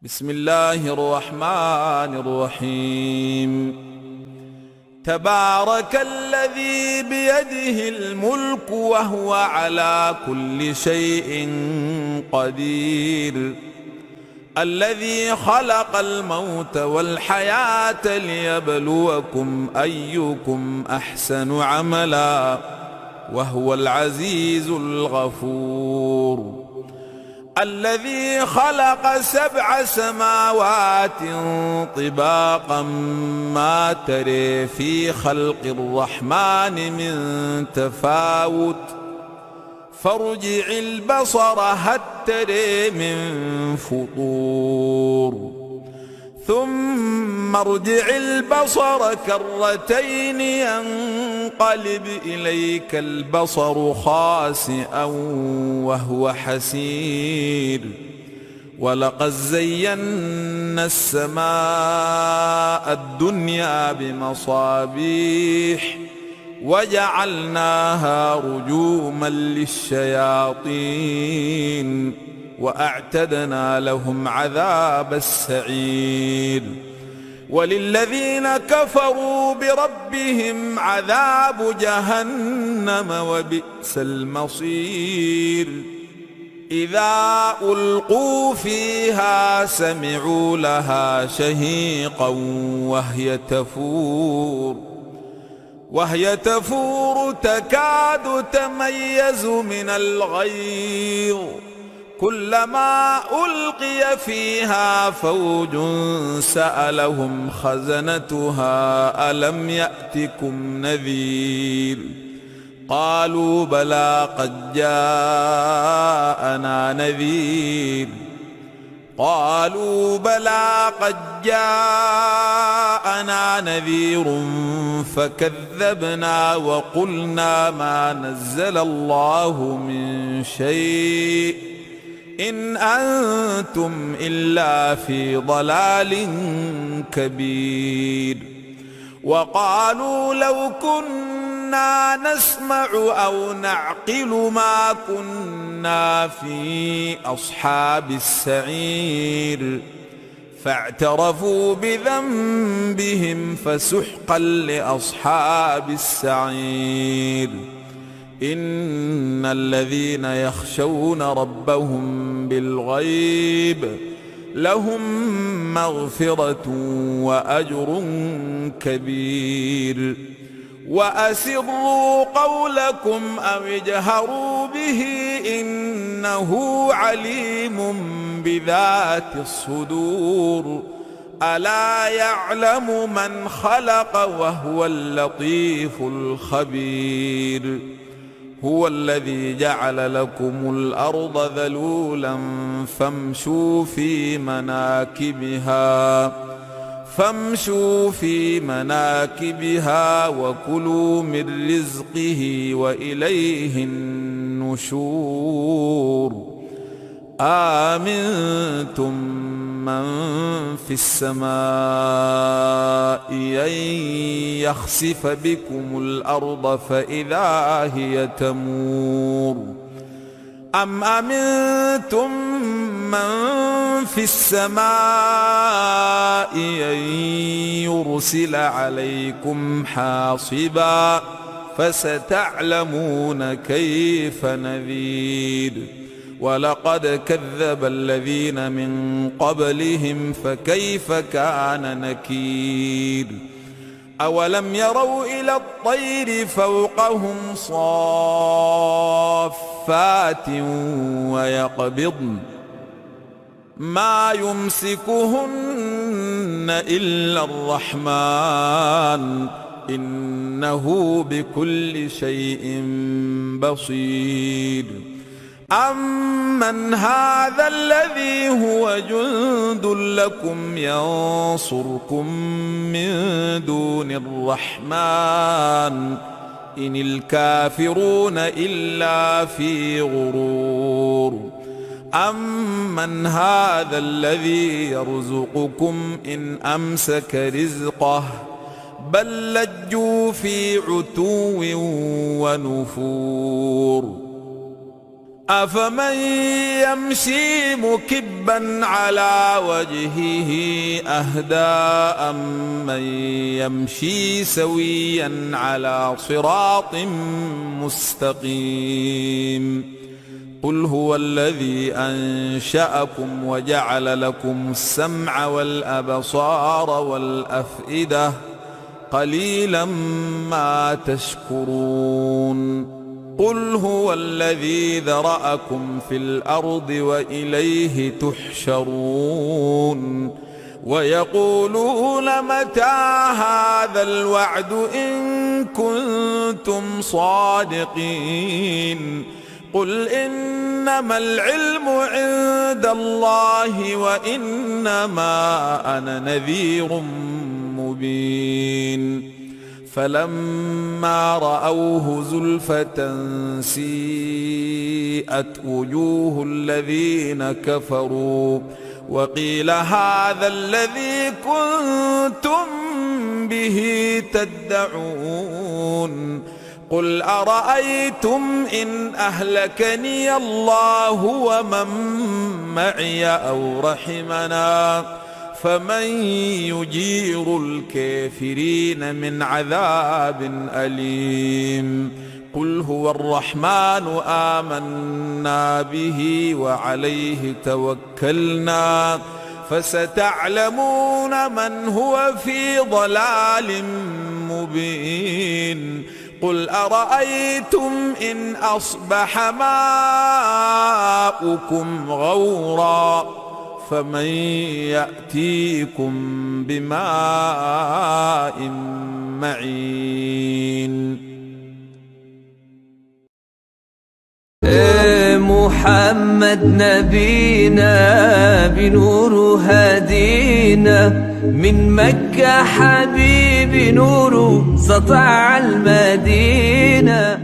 بسم الله الرحمن الرحيم. تبارك الذي بيده الملك وهو على كل شيء قدير، الذي خلق الموت والحياة ليبلوكم أيكم أحسن عملا وهو العزيز الغفور. الذي خلق 7 سماوات طباقا ما تري في خلق الرحمن من تفاوت، فارجع البصر هل تري من فطور، ثم ارجع البصر كرتين ينقلب إليك البصر خاسئا وهو حسير، ولقد زينا السماء الدنيا بمصابيح وجعلناها رجوما للشياطين وأعتدنا لهم عذاب السعير. وللذين كفروا بربهم عذاب جهنم وبئس المصير. إذا ألقوا فيها سمعوا لها شهيقا وهي تفور تكاد تميز من الغيظ، كلما ألقي فيها فوج سألهم خزنتها ألم يأتكم نذير، قالوا بلى قد جاءنا نذير فكذبنا وقلنا ما نزل الله من شيء إن أنتم إلا في ضلال كبير. وقالوا لو كنا نسمع أو نعقل ما كنا في أصحاب السعير، فاعترفوا بذنبهم فسحقا لأصحاب السعير. إن الذين يخشون ربهم بالغيب لهم مغفرة وأجر كبير. وأسروا قولكم أو اجهروا به إنه عليم بذات الصدور. ألا يعلم من خلق وهو اللطيف الخبير. هو الذي جعل لكم الأرض ذلولا فامشوا في مناكبها وكلوا من رزقه وإليه النشور. آمنتم من في السماء أن يخسف بكم الأرض فإذا هي تمور، أم أمنتم من في السماء أن يرسل عليكم حاصبا فستعلمون كيف نذير. ولقد كذب الذين من قبلهم فكيف كان نكير. أولم يروا إلى الطير فوقهم صافات ويقبضن ما يمسكهن إلا الرحمن إنه بكل شيء بصير. أمن هذا الذي هو جند لكم ينصركم من دون الرحمن إن الكافرون إلا في غرور. أمن هذا الذي يرزقكم إن أمسك رزقه بل لجوا في عتو ونفور. أفمن يمشي مكبا على وجهه أهدى أمن يمشي سويا على صراط مستقيم قل هو الذي أنشأكم وجعل لكم السمع والأبصار والأفئدة قليلا ما تشكرون قل هو الذي ذرأكم في الأرض وإليه تحشرون ويقولون متى هذا الوعد إن كنتم صادقين قل إنما العلم عند الله وإنما أنا نذير مبين فلما رأوه زلفة سيئت وجوه الذين كفروا وقيل هذا الذي كنتم به تدعون قل أرأيتم إن أهلكني الله ومن معي أو رحمنا فمن يجير الكافرين من عذاب أليم قل هو الرحمن آمنا به وعليه توكلنا فستعلمون من هو في ضلال مبين قل أرأيتم إن أصبح ماؤكم غورا فمن يأتيكم بماء معين محمد نبينا بنور هدينا من مكة حبيبي نور سطع المدينة